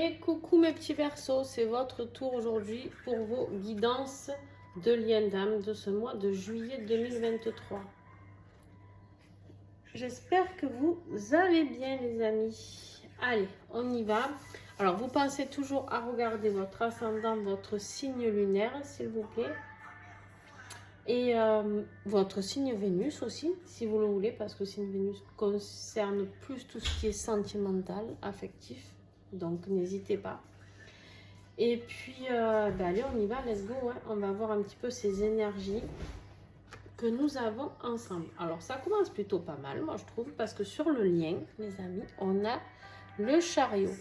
Allez, coucou mes petits Verseaux, c'est votre tour aujourd'hui pour vos guidances de lien d'âme de ce mois de juillet 2023. J'espère que vous allez bien les amis. Allez, on y va. Alors, vous pensez toujours à regarder votre ascendant, votre signe lunaire, s'il vous plaît. Et votre signe Vénus aussi, si vous le voulez, parce que le signe Vénus concerne plus tout ce qui est sentimental, affectif. Donc, n'hésitez pas. Et puis, allez, on y va, let's go. Hein. On va voir un petit peu ces énergies que nous avons ensemble. Alors, ça commence plutôt pas mal, moi, je trouve, parce que sur le lien, mes amis, on a le chariot.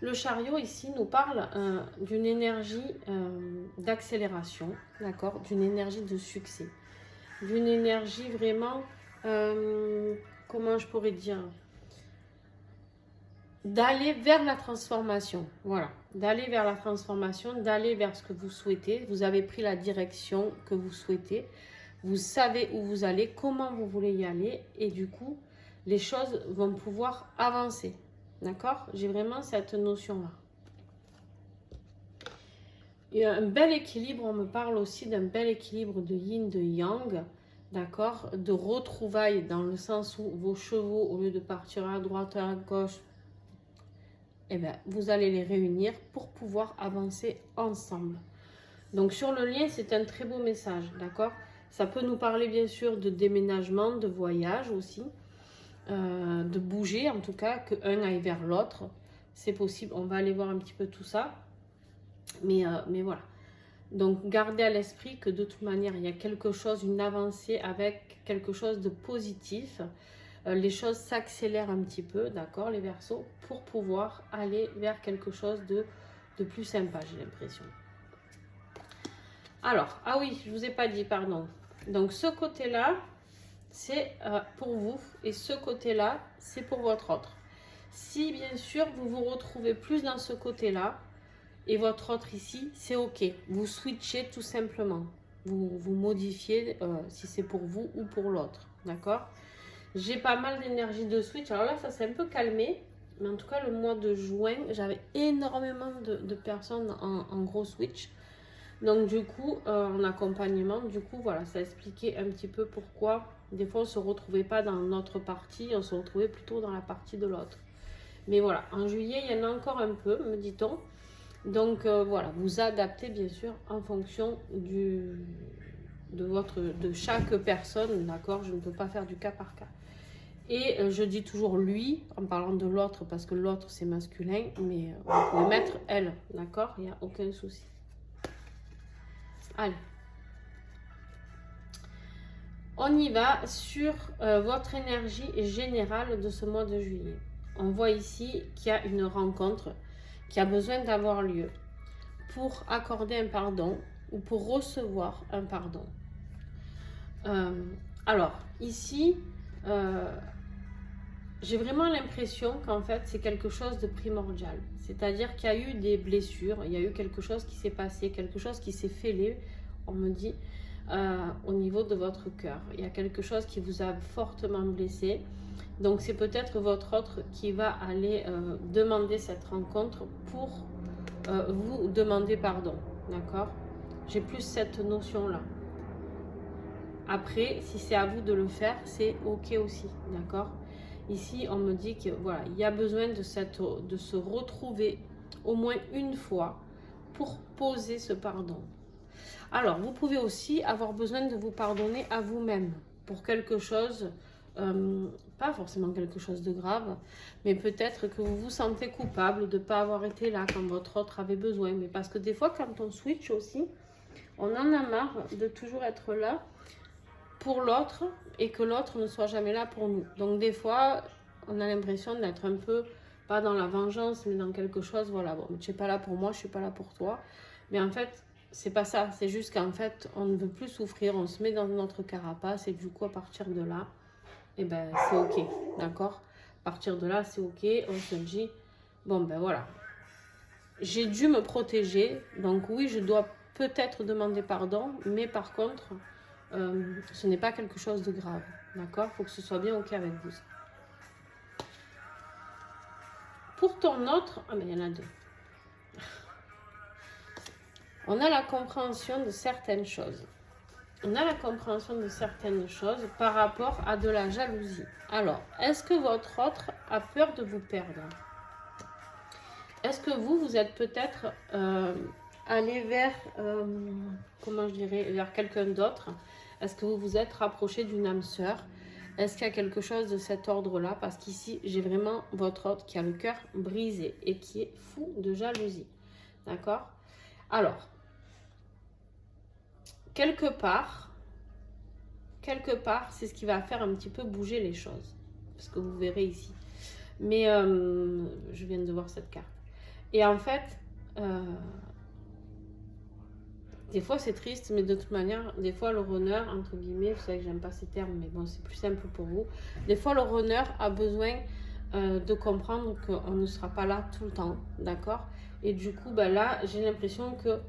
Le chariot, ici, nous parle d'une énergie d'accélération, d'accord, d'une énergie de succès, d'une énergie vraiment, comment je pourrais dire, d'aller vers la transformation, voilà, d'aller vers la transformation, d'aller vers ce que vous souhaitez. Vous avez pris la direction que vous souhaitez, vous savez où vous allez, comment vous voulez y aller, et du coup, les choses vont pouvoir avancer. D'accord? J'ai vraiment cette notion-là. Il y a un bel équilibre, on me parle aussi d'un bel équilibre de yin, de yang, d'accord? De retrouvailles dans le sens où vos chevaux, au lieu de partir à droite, à gauche, eh bien, vous allez les réunir pour pouvoir avancer ensemble. Donc sur le lien, c'est un très beau message, d'accord? Ça peut nous parler bien sûr de déménagement, de voyage aussi. De bouger en tout cas, qu'un aille vers l'autre, c'est possible, on va aller voir un petit peu tout ça, mais voilà, donc gardez à l'esprit que de toute manière il y a quelque chose, une avancée avec quelque chose de positif, les choses s'accélèrent un petit peu, d'accord les Verseaux, pour pouvoir aller vers quelque chose de plus sympa, j'ai l'impression. Alors, ah oui, je vous ai pas dit, pardon, donc ce côté là c'est pour vous, et ce côté-là, c'est pour votre autre. Si bien sûr, vous vous retrouvez plus dans ce côté-là, et votre autre ici, c'est ok. Vous switchez tout simplement. Vous modifiez si c'est pour vous ou pour l'autre. D'accord? J'ai pas mal d'énergie de switch. Alors là, ça s'est un peu calmé. Mais en tout cas, le mois de juin, j'avais énormément de personnes en gros switch. Donc du coup, en accompagnement, du coup, voilà, ça expliquait un petit peu pourquoi des fois on ne se retrouvait pas dans notre partie, on se retrouvait plutôt dans la partie de l'autre. Mais voilà, en juillet, il y en a encore un peu, me dit-on. Donc voilà, vous adaptez bien sûr en fonction de chaque personne, d'accord? Je ne peux pas faire du cas par cas. Et je dis toujours lui, en parlant de l'autre, parce que l'autre c'est masculin, mais vous pouvez mettre elle, d'accord? Il n'y a aucun souci. Allez. On y va sur votre énergie générale de ce mois de juillet. On voit ici qu'il y a une rencontre qui a besoin d'avoir lieu pour accorder un pardon ou pour recevoir un pardon. Alors, ici, j'ai vraiment l'impression qu'en fait, c'est quelque chose de primordial. C'est-à-dire qu'il y a eu des blessures, il y a eu quelque chose qui s'est passé, quelque chose qui s'est fêlé, on me dit, au niveau de votre cœur. Il y a quelque chose qui vous a fortement blessé. Donc, c'est peut-être votre autre qui va aller demander cette rencontre pour vous demander pardon. D'accord? J'ai plus cette notion-là. Après, si c'est à vous de le faire, c'est ok aussi. D'accord? Ici, on me dit que voilà, il y a besoin de se retrouver au moins une fois pour poser ce pardon. Alors, vous pouvez aussi avoir besoin de vous pardonner à vous-même pour quelque chose, pas forcément quelque chose de grave, mais peut-être que vous vous sentez coupable de ne pas avoir été là quand votre autre avait besoin. Mais parce que des fois, quand on switch aussi, on en a marre de toujours être là pour l'autre et que l'autre ne soit jamais là pour nous. Donc des fois, on a l'impression d'être un peu, pas dans la vengeance, mais dans quelque chose, voilà, bon, tu n'es pas là pour moi, je ne suis pas là pour toi. Mais en fait, c'est pas ça, c'est juste qu'en fait, on ne veut plus souffrir, on se met dans notre carapace et du coup, à partir de là, eh ben, c'est ok, d'accord? À partir de là, c'est ok, on se dit, bon ben voilà, j'ai dû me protéger, donc oui, je dois peut-être demander pardon, mais par contre, ce n'est pas quelque chose de grave, d'accord? Il faut que ce soit bien ok avec vous. pour ton autre, ah mais il y en a deux. On a la compréhension de certaines choses. On a la compréhension de certaines choses par rapport à de la jalousie. Alors, est-ce que votre autre a peur de vous perdre? Est-ce que vous êtes peut-être allé vers, comment je dirais, vers quelqu'un d'autre? Est-ce que vous vous êtes rapproché d'une âme sœur? Est-ce qu'il y a quelque chose de cet ordre-là? Parce qu'ici, j'ai vraiment votre autre qui a le cœur brisé et qui est fou de jalousie. D'accord? Alors, quelque part, c'est ce qui va faire un petit peu bouger les choses. Parce que vous verrez ici. Mais je viens de voir cette carte. Et en fait, des fois c'est triste, mais de toute manière, des fois le runner, entre guillemets, vous savez que j'aime pas ces termes, mais bon, c'est plus simple pour vous. Des fois le runner a besoin de comprendre qu'on ne sera pas là tout le temps, d'accord? Et du coup, ben là, j'ai l'impression qu'il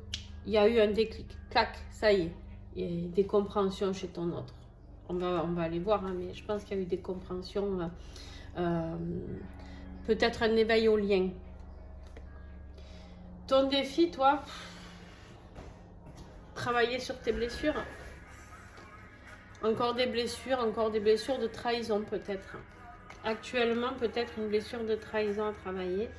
y a eu un déclic. Clac, ça y est. Il y a des compréhensions chez ton autre. On va aller voir, hein, mais je pense qu'il y a eu des compréhensions, peut-être un éveil au lien. Ton défi, toi, travailler sur tes blessures. Encore des blessures de trahison peut-être. Actuellement, peut-être une blessure de trahison à travailler.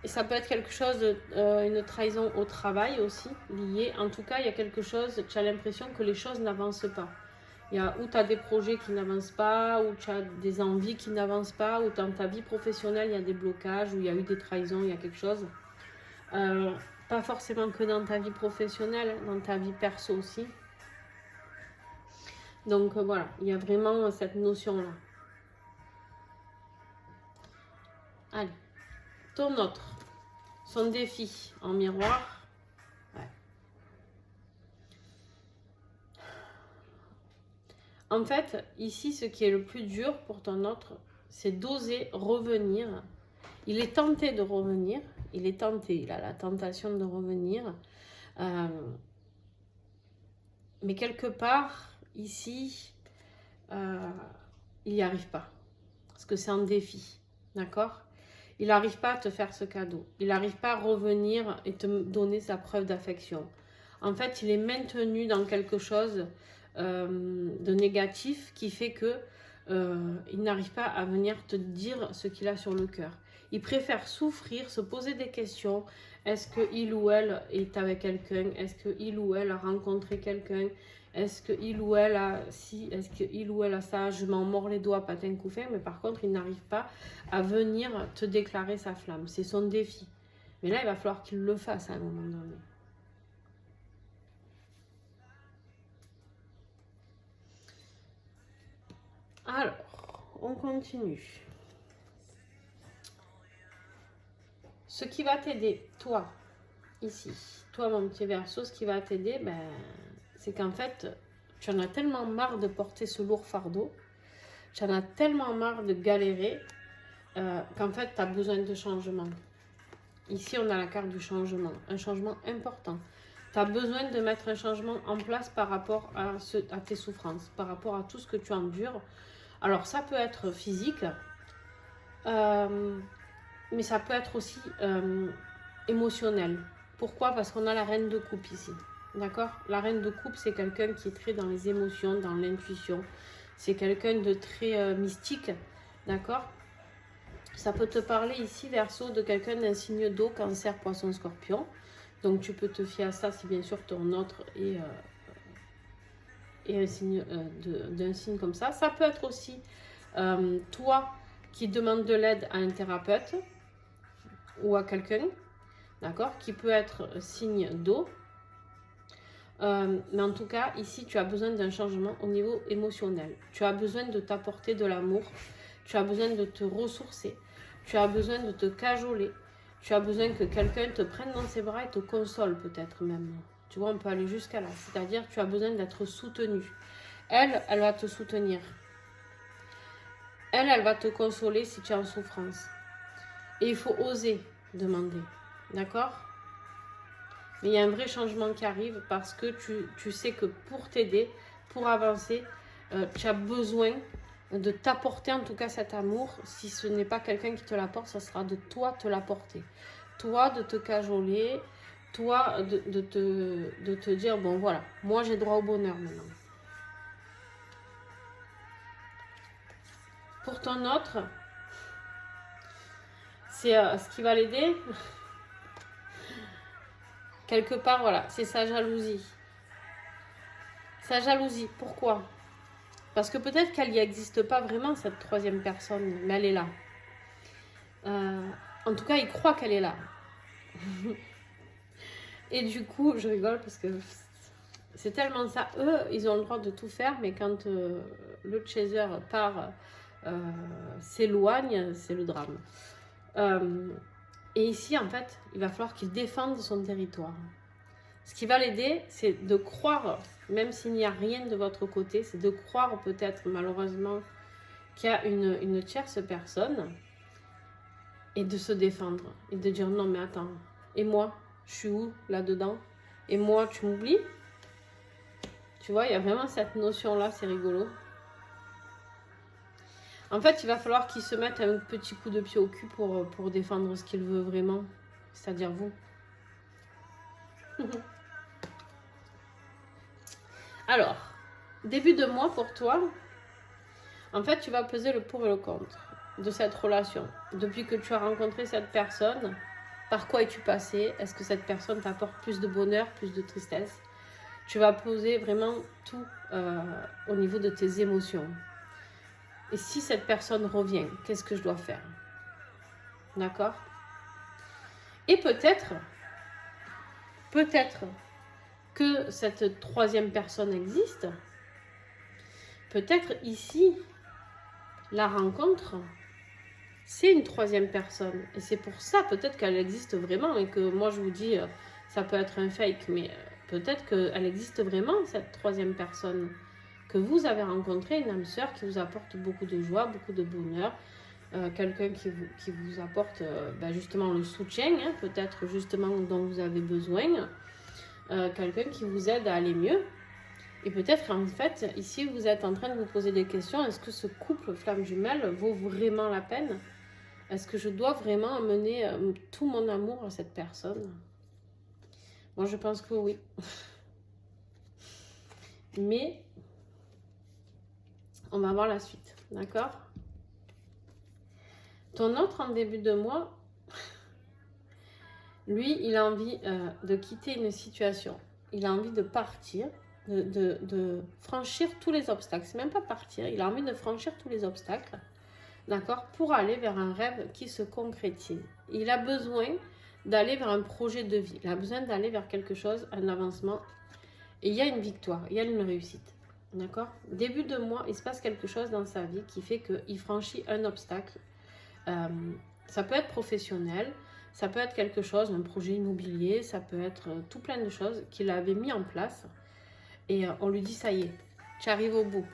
Et ça peut être quelque chose, une trahison au travail aussi, liée. En tout cas, il y a quelque chose, tu as l'impression que les choses n'avancent pas. Il y a où tu as des projets qui n'avancent pas, où tu as des envies qui n'avancent pas, où dans ta vie professionnelle, il y a des blocages, où il y a eu des trahisons, il y a quelque chose. Pas forcément que dans ta vie professionnelle, dans ta vie perso aussi. Donc voilà, il y a vraiment cette notion-là. Allez, ton autre, son défi en miroir. Ouais. En fait, ici, ce qui est le plus dur pour ton autre, c'est d'oser revenir. Il est tenté de revenir, il a la tentation de revenir. Mais quelque part, ici, il n'y arrive pas. Parce que c'est un défi, d'accord? Il n'arrive pas à te faire ce cadeau. Il n'arrive pas à revenir et te donner sa preuve d'affection. En fait, il est maintenu dans quelque chose de négatif qui fait que il n'arrive pas à venir te dire ce qu'il a sur le cœur. Il préfère souffrir, se poser des questions. Est-ce qu'il ou elle est avec quelqu'un? Est-ce qu'il ou elle a rencontré quelqu'un? Est-ce qu'il ou elle a ci? Est-ce qu'il ou elle a ça? Je m'en mords les doigts, patin coup fin. Mais par contre, il n'arrive pas à venir te déclarer sa flamme. C'est son défi. Mais là, il va falloir qu'il le fasse à un moment donné. Alors, on continue. Ce qui va t'aider, toi, ici, toi mon petit Verseau, ce qui va t'aider, ben, c'est qu'en fait, tu en as tellement marre de porter ce lourd fardeau, tu en as tellement marre de galérer, qu'en fait, tu as besoin de changement. Ici, on a la carte du changement, un changement important. Tu as besoin de mettre un changement en place par rapport à tes souffrances, par rapport à tout ce que tu endures. Alors, ça peut être physique, mais ça peut être aussi émotionnel. Pourquoi? Parce qu'on a la reine de coupe ici. D'accord? La reine de coupe, c'est quelqu'un qui est très dans les émotions, dans l'intuition. C'est quelqu'un de très mystique. D'accord? Ça peut te parler ici, Verseau, de quelqu'un d'un signe d'eau, Cancer, Poisson, Scorpion. Donc tu peux te fier à ça si bien sûr ton autre est un signe d'un signe comme ça. Ça peut être aussi toi qui demande de l'aide à un thérapeute ou à quelqu'un, d'accord, qui peut être signe d'eau. Mais en tout cas, ici, tu as besoin d'un changement au niveau émotionnel. Tu as besoin de t'apporter de l'amour. Tu as besoin de te ressourcer. Tu as besoin de te cajoler. Tu as besoin que quelqu'un te prenne dans ses bras et te console peut-être même. Tu vois, on peut aller jusqu'à là. C'est-à-dire, tu as besoin d'être soutenu. Elle va te soutenir. Elle va te consoler si tu es en souffrance. Et il faut oser demander. D'accord? Mais il y a un vrai changement qui arrive parce que tu sais que pour t'aider, pour avancer, tu as besoin de t'apporter en tout cas cet amour. Si ce n'est pas quelqu'un qui te l'apporte, ça sera de toi te l'apporter. Toi de te cajoler, toi de te dire, bon voilà, moi j'ai droit au bonheur maintenant. Pour ton autre, c'est ce qui va l'aider. Quelque part, voilà, c'est sa jalousie. Sa jalousie, pourquoi? Parce que peut-être qu'elle n'y existe pas vraiment, cette troisième personne, mais elle est là. En tout cas, il croit qu'elle est là. Et du coup, je rigole parce que c'est tellement ça. Eux, ils ont le droit de tout faire, mais quand le chaser part, s'éloigne, c'est le drame. Et ici, en fait, il va falloir qu'il défende son territoire. Ce qui va l'aider, c'est de croire, même s'il n'y a rien de votre côté, c'est de croire peut-être malheureusement qu'il y a une tierce personne et de se défendre et de dire non mais attends, et moi, je suis où là-dedans? Et moi, tu m'oublies? Tu vois, il y a vraiment cette notion-là, c'est rigolo. En fait, il va falloir qu'il se mette un petit coup de pied au cul pour défendre ce qu'il veut vraiment, c'est-à-dire vous. Alors, début de mois pour toi, en fait, tu vas peser le pour et le contre de cette relation. Depuis que tu as rencontré cette personne, par quoi es-tu passé? Est-ce que cette personne t'apporte plus de bonheur, plus de tristesse? Tu vas poser vraiment tout au niveau de tes émotions. Et si cette personne revient, qu'est-ce que je dois faire? D'accord? Et peut-être que cette troisième personne existe. Peut-être ici, la rencontre, c'est une troisième personne. Et c'est pour ça peut-être qu'elle existe vraiment et que moi je vous dis, ça peut être un fake, mais peut-être qu'elle existe vraiment, cette troisième personne que vous avez rencontrée, une âme sœur qui vous apporte beaucoup de joie, beaucoup de bonheur, quelqu'un qui vous apporte justement le soutien, hein, peut-être justement dont vous avez besoin, quelqu'un qui vous aide à aller mieux. Et peut-être qu'en fait, ici, vous êtes en train de vous poser des questions. Est-ce que ce couple flamme jumelle vaut vraiment la peine? Est-ce que je dois vraiment amener tout mon amour à cette personne? Moi, je pense que oui. Mais, on va voir la suite, d'accord? Ton autre en début de mois, lui, il a envie de quitter une situation. Il a envie de partir. De franchir tous les obstacles. C'est même pas partir, il a envie de franchir tous les obstacles, d'accord, pour aller vers un rêve qui se concrétise. Il a besoin d'aller vers un projet de vie, il a besoin d'aller vers quelque chose, un avancement, et il y a une victoire, il y a une réussite, d'accord. Début de mois, il se passe quelque chose dans sa vie qui fait qu'il franchit un obstacle. Ça peut être professionnel, ça peut être quelque chose, un projet immobilier, ça peut être tout plein de choses qu'il avait mis en place. Et on lui dit, ça y est, tu arrives au bout,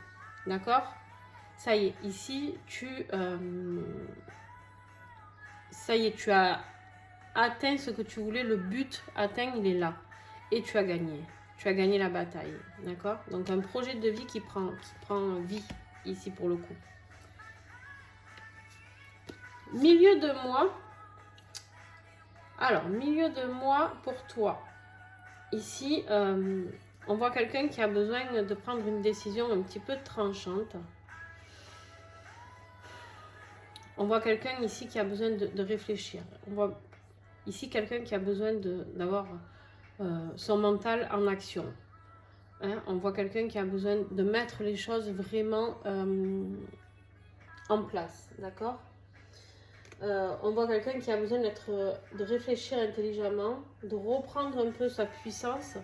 d'accord? Ça y est, ici, ça y est, tu as atteint ce que tu voulais, le but atteint, il est là. Et tu as gagné la bataille, d'accord? Donc un projet de vie qui prend vie, ici pour le coup. Milieu de mois. Alors, milieu de mois pour toi. Ici, on voit quelqu'un qui a besoin de prendre une décision un petit peu tranchante. On voit quelqu'un ici qui a besoin de réfléchir. On voit ici quelqu'un qui a besoin d'avoir son mental en action. Hein? On voit quelqu'un qui a besoin de mettre les choses vraiment en place. D'accord? On voit quelqu'un qui a besoin de réfléchir intelligemment, de reprendre un peu sa puissance.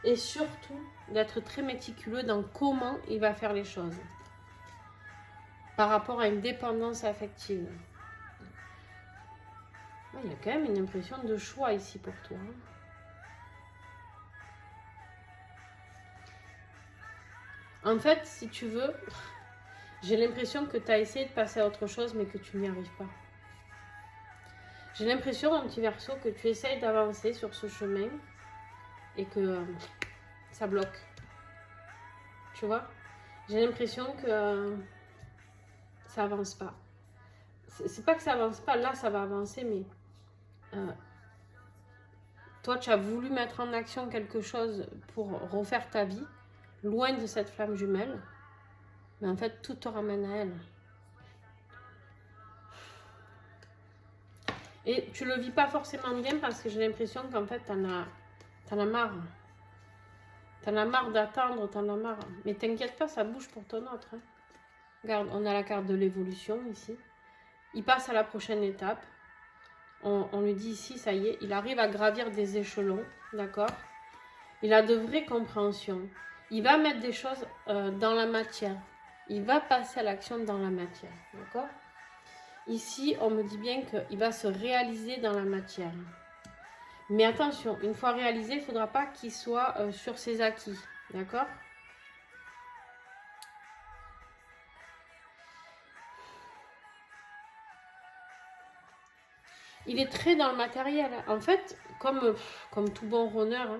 Et surtout, d'être très méticuleux dans comment il va faire les choses. Par rapport à une dépendance affective. Il y a quand même une impression de choix ici pour toi. En fait, si tu veux, j'ai l'impression que tu as essayé de passer à autre chose, mais que tu n'y arrives pas. J'ai l'impression, mon petit Verseau, que tu essayes d'avancer sur ce chemin et que ça bloque. Tu vois? J'ai l'impression que ça avance pas. C'est pas que ça avance pas, là ça va avancer, mais toi tu as voulu mettre en action quelque chose pour refaire ta vie, loin de cette flamme jumelle, mais en fait tout te ramène à elle. Et tu le vis pas forcément bien parce que j'ai l'impression qu'en fait t'en as marre. T'en as marre d'attendre, t'en as marre. Mais t'inquiète pas, ça bouge pour ton autre. Hein. Regarde, on a la carte de l'évolution ici. Il passe à la prochaine étape. On lui dit ici, ça y est, il arrive à gravir des échelons, d'accord? Il a de vraies compréhensions. Il va mettre des choses dans la matière. Il va passer à l'action dans la matière, d'accord? Ici, on me dit bien qu'il va se réaliser dans la matière. Mais attention, une fois réalisé, il ne faudra pas qu'il soit sur ses acquis, d'accord? Il est très dans le matériel. En fait, comme tout bon runner,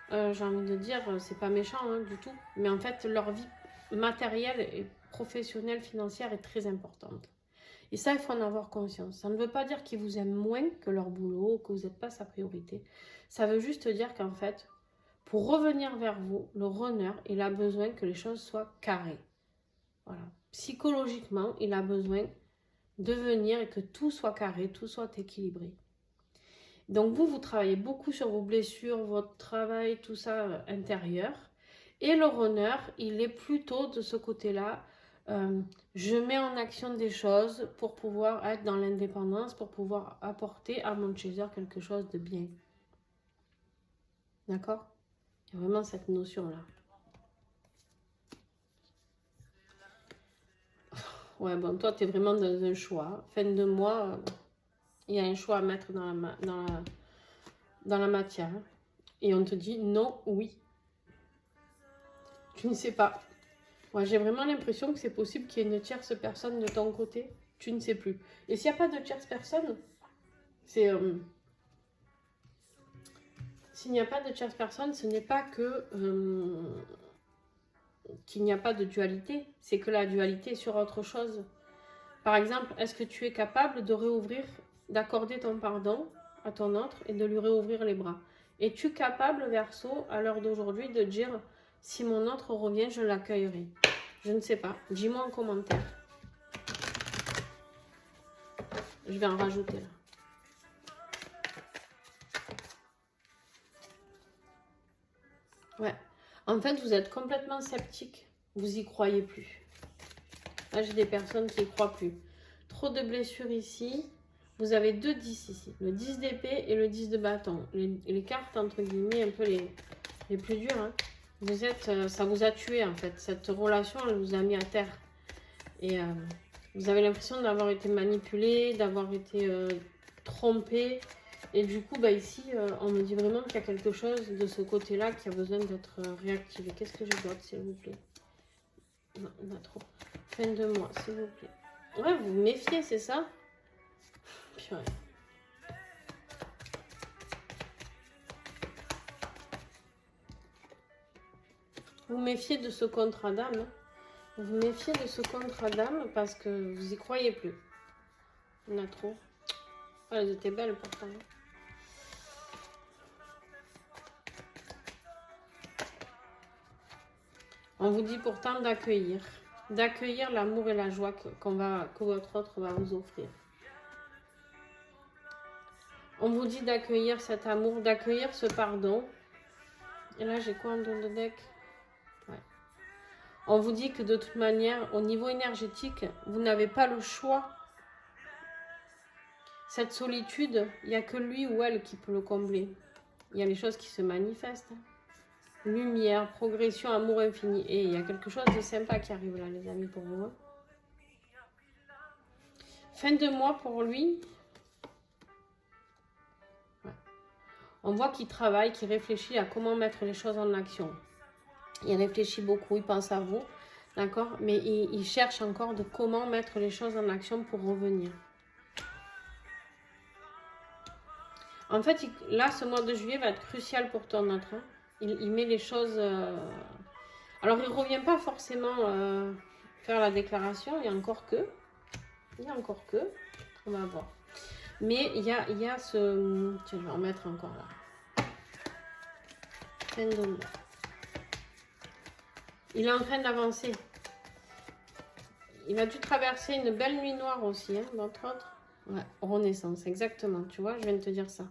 hein, j'ai envie de dire, c'est pas méchant hein, du tout. Mais en fait, leur vie matérielle et professionnelle, financière est très importante. Et ça, il faut en avoir conscience. Ça ne veut pas dire qu'ils vous aiment moins que leur boulot, que vous n'êtes pas sa priorité. Ça veut juste dire qu'en fait, pour revenir vers vous, le runner, il a besoin que les choses soient carrées. Voilà. Psychologiquement, il a besoin de venir et que tout soit carré, tout soit équilibré. Donc vous travaillez beaucoup sur vos blessures, votre travail, tout ça intérieur. Et le runner, il est plutôt de ce côté-là. Je mets en action des choses pour pouvoir être dans l'indépendance, pour pouvoir apporter à mon chaser quelque chose de bien. D'accord? Il y a vraiment cette notion-là. Ouais, bon, toi, tu es vraiment dans un choix. Fin de mois, il y a un choix à mettre dans la matière. Et on te dit non, oui. Tu ne sais pas. Moi, j'ai vraiment l'impression que c'est possible qu'il y ait une tierce personne de ton côté. Tu ne sais plus. Et s'il n'y a pas de tierce personne, c'est... s'il n'y a pas de tierce personne, ce n'est pas que... qu'il n'y a pas de dualité. C'est que la dualité est sur autre chose. Par exemple, est-ce que tu es capable de réouvrir, d'accorder ton pardon à ton autre et de lui réouvrir les bras? Es-tu capable, Verseau, à l'heure d'aujourd'hui, de dire si mon autre revient, je l'accueillerai? Je ne sais pas. Dis-moi en commentaire. Je vais en rajouter là. Ouais. En fait, vous êtes complètement sceptique. Vous n'y croyez plus. Là, j'ai des personnes qui n'y croient plus. Trop de blessures ici. Vous avez 2 10 ici. Le 10 d'épée et le 10 de bâton. Les cartes, entre guillemets, un peu les plus dures. Hein. Vous êtes, ça vous a tué, en fait. Cette relation, elle vous a mis à terre. Et vous avez l'impression d'avoir été manipulé, d'avoir été trompé. Et du coup, bah, ici, on me dit vraiment qu'il y a quelque chose de ce côté-là qui a besoin d'être réactivé. Qu'est-ce que je dois, s'il vous plaît? Non, on a trop. Fin de mois, s'il vous plaît. Ouais, vous vous méfiez, c'est ça? Purée. Vous méfiez de ce contrat d'âme. Hein. Vous vous méfiez de ce contrat d'âme parce que vous y croyez plus. On a trop. Oh, elles étaient belles pourtant. On vous dit pourtant d'accueillir. D'accueillir l'amour et la joie que votre autre va vous offrir. On vous dit d'accueillir cet amour, d'accueillir ce pardon. Et là, j'ai quoi en don de deck? Ouais. On vous dit que de toute manière, au niveau énergétique, vous n'avez pas le choix. Cette solitude, il n'y a que lui ou elle qui peut le combler. Il y a les choses qui se manifestent. Lumière, progression, amour infini. Et il y a quelque chose de sympa qui arrive là, les amis, pour vous. Hein. Fin de mois pour lui. Ouais. On voit qu'il travaille, qu'il réfléchit à comment mettre les choses en action. Il réfléchit beaucoup, il pense à vous. D'accord? Mais il cherche encore de comment mettre les choses en action pour revenir. En fait, là, ce mois de juillet va être crucial pour ton autre. Hein. Il met les choses... Alors, il ne revient pas forcément faire la déclaration, et encore que. Il y a encore que. On va voir. Mais il y a ce... Tiens, je vais en mettre encore là. Pendulum. Il est en train d'avancer. Il a dû traverser une belle nuit noire aussi, hein, entre autres. Ouais, renaissance, exactement. Tu vois, je viens de te dire ça.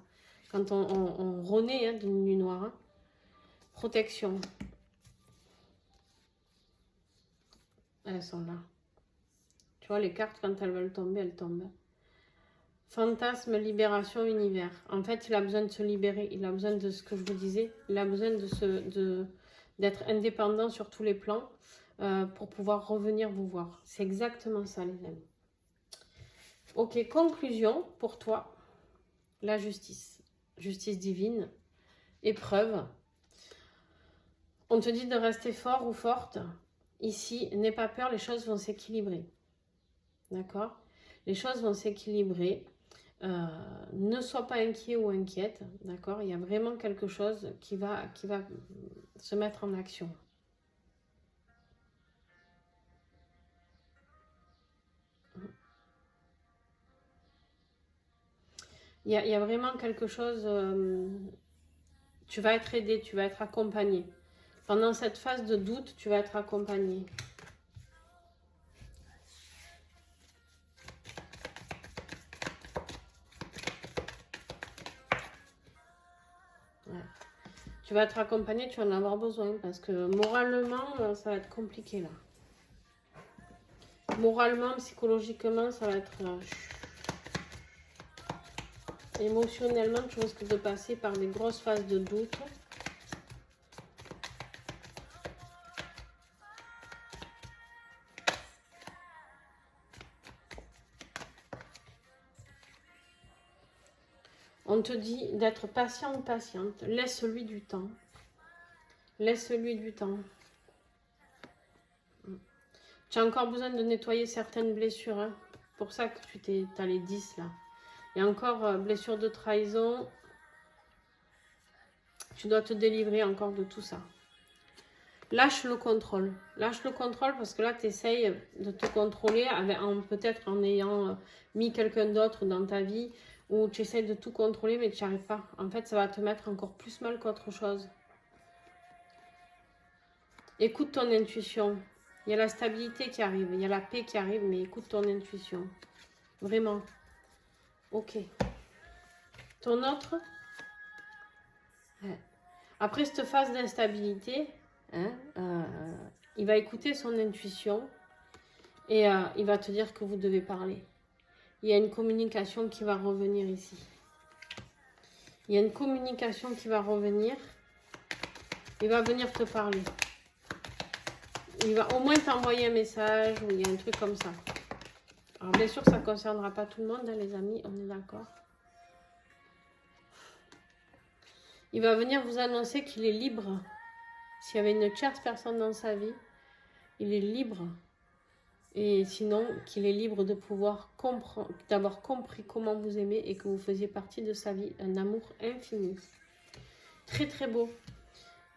Quand on renaît hein, d'une nuit noire. Hein. Protection. Elles sont là. Tu vois, les cartes, quand elles veulent tomber, elles tombent. Fantasme, libération, univers. En fait, il a besoin de se libérer. Il a besoin de ce que je vous disais. Il a besoin d'être indépendant sur tous les plans pour pouvoir revenir vous voir. C'est exactement ça, les amis. Ok, conclusion pour toi. La justice. Justice divine. Épreuve. On te dit de rester fort ou forte. Ici, n'aie pas peur, les choses vont s'équilibrer. D'accord? Les choses vont s'équilibrer. Ne sois pas inquiet ou inquiète. D'accord? Il y a vraiment quelque chose qui va se mettre en action. Il y a vraiment quelque chose... tu vas être aidé, tu vas être accompagné. Pendant cette phase de doute, tu vas être accompagné. Ouais. Tu vas être accompagné, tu vas en avoir besoin parce que moralement, ça va être compliqué là. Moralement, psychologiquement, ça va être... émotionnellement, tu risques de passer par des grosses phases de doute. On te dit d'être patient ou patiente. Laisse-lui du temps. Laisse-lui du temps. Tu as encore besoin de nettoyer certaines blessures. Hein. C'est pour ça que tu as les 10 là. Il y a encore blessure de trahison. Tu dois te délivrer encore de tout ça. Lâche le contrôle. Lâche le contrôle parce que là, tu essayes de te contrôler peut-être en ayant mis quelqu'un d'autre dans ta vie ou tu essayes de tout contrôler mais tu n'y arrives pas. En fait, ça va te mettre encore plus mal qu'autre chose. Écoute ton intuition. Il y a la stabilité qui arrive, il y a la paix qui arrive, mais écoute ton intuition. Vraiment. Ok. Ton autre? Ouais. Après cette phase d'instabilité, hein, il va écouter son intuition et il va te dire que vous devez parler. Il y a une communication qui va revenir ici. Il y a une communication qui va revenir. Il va venir te parler. Il va au moins t'envoyer un message ou il y a un truc comme ça. Alors bien sûr, ça ne concernera pas tout le monde, hein, les amis, on est d'accord. Il va venir vous annoncer qu'il est libre. S'il y avait une tierce personne dans sa vie, il est libre. Et sinon, qu'il est libre de pouvoir comprendre, d'avoir compris comment vous aimez et que vous faisiez partie de sa vie. Un amour infini. Très très beau.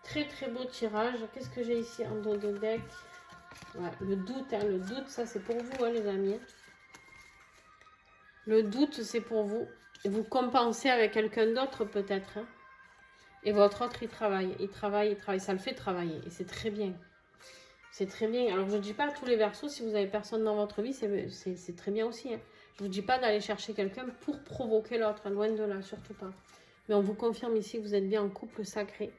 Très très beau tirage. Qu'est-ce que j'ai ici en dos de deck? Ouais, le doute, hein, le doute, ça c'est pour vous, hein, les amis. Le doute, c'est pour vous. Vous compensez avec quelqu'un d'autre peut-être. Hein. Et votre autre, il travaille. Il travaille. Ça le fait travailler. Et c'est très bien. C'est très bien. Alors, je ne dis pas à tous les Verseaux, si vous n'avez personne dans votre vie, c'est très bien aussi. Hein. Je ne vous dis pas d'aller chercher quelqu'un pour provoquer l'autre. Loin de là, surtout pas. Mais on vous confirme ici que vous êtes bien en couple sacré.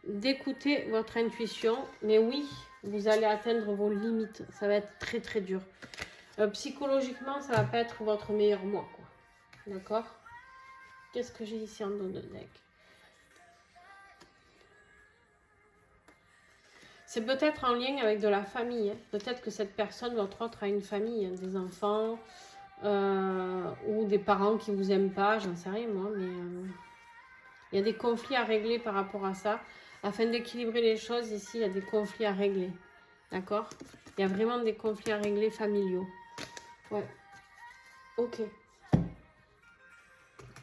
D'écouter votre intuition. Mais oui, vous allez atteindre vos limites. Ça va être très, très dur. Psychologiquement, ça ne va pas être votre meilleur mois. D'accord? Qu'est-ce que j'ai ici en dos de deck? C'est peut-être en lien avec de la famille. Hein. Peut-être que cette personne, votre autre, a une famille, hein, des enfants ou des parents qui ne vous aiment pas, j'en sais rien moi, mais il y a des conflits à régler par rapport à ça. Afin d'équilibrer les choses, ici, il y a des conflits à régler. D'accord? Il y a vraiment des conflits à régler familiaux. Ouais. Ok.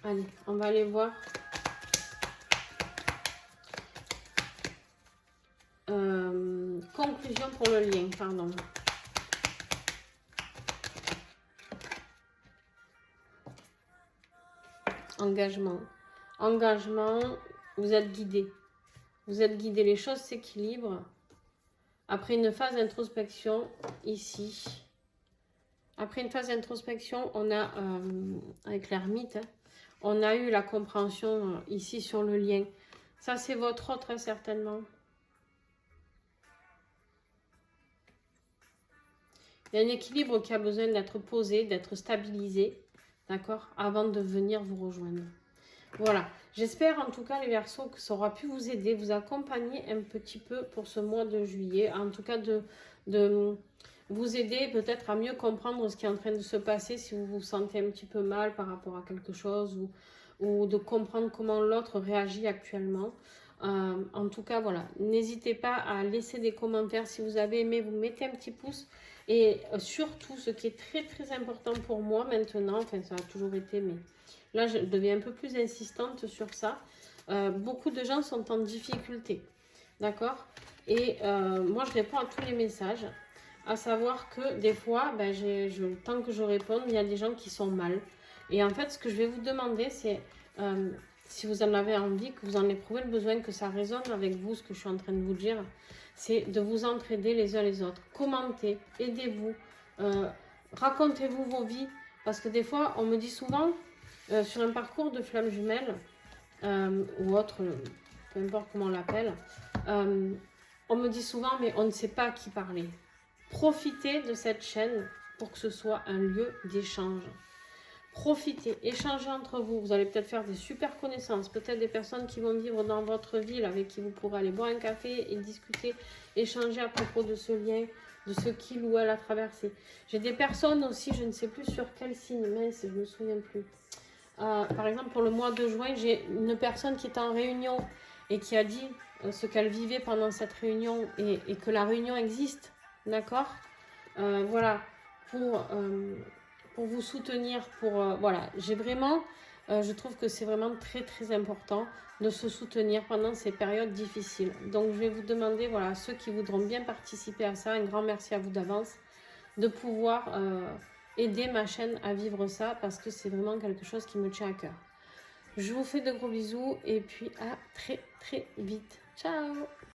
Allez, on va aller voir. Conclusion pour le lien, pardon. engagement. Engagement, vous êtes guidé. Vous êtes guidé, les choses s'équilibrent. Après une phase d'introspection, ici, après une phase d'introspection, on a, avec l'ermite, hein, on a eu la compréhension ici sur le lien. Ça, c'est votre autre, certainement. Il y a un équilibre qui a besoin d'être posé, d'être stabilisé, d'accord, avant de venir vous rejoindre. Voilà, j'espère en tout cas les Verseaux que ça aura pu vous aider, vous accompagner un petit peu pour ce mois de juillet. En tout cas de vous aider peut-être à mieux comprendre ce qui est en train de se passer si vous vous sentez un petit peu mal par rapport à quelque chose ou de comprendre comment l'autre réagit actuellement. En tout cas, voilà, n'hésitez pas à laisser des commentaires. Si vous avez aimé, vous mettez un petit pouce. Et surtout, ce qui est très très important pour moi maintenant, enfin ça a toujours été, mais là je deviens un peu plus insistante sur ça. Beaucoup de gens sont en difficulté, d'accord? Et moi je réponds à tous les messages, à savoir que des fois, ben, le temps que je réponde, il y a des gens qui sont mal. Et en fait, ce que je vais vous demander, c'est si vous en avez envie, que vous en éprouvez le besoin, que ça résonne avec vous, ce que je suis en train de vous dire, c'est de vous entraider les uns les autres. Commentez, aidez-vous, racontez-vous vos vies. Parce que des fois, on me dit souvent, sur un parcours de flamme jumelle, ou autre, peu importe comment on l'appelle, on me dit souvent, mais on ne sait pas à qui parler. Profitez de cette chaîne pour que ce soit un lieu d'échange. Profitez, échangez entre vous. Vous allez peut-être faire des super connaissances, peut-être des personnes qui vont vivre dans votre ville avec qui vous pourrez aller boire un café et discuter, échanger à propos de ce lien, de ce qu'il ou elle a traversé. J'ai des personnes aussi, je ne sais plus sur quel signe, mince, je ne me souviens plus. Par exemple, pour le mois de juin, j'ai une personne qui était en réunion et qui a dit ce qu'elle vivait pendant cette réunion et que la réunion existe, d'accord? Voilà, pour vous soutenir, voilà, j'ai vraiment, je trouve que c'est vraiment très très important de se soutenir pendant ces périodes difficiles. Donc je vais vous demander, voilà, ceux qui voudront bien participer à ça, un grand merci à vous d'avance, de pouvoir aider ma chaîne à vivre ça, parce que c'est vraiment quelque chose qui me tient à cœur. Je vous fais de gros bisous et puis à très très vite. Ciao!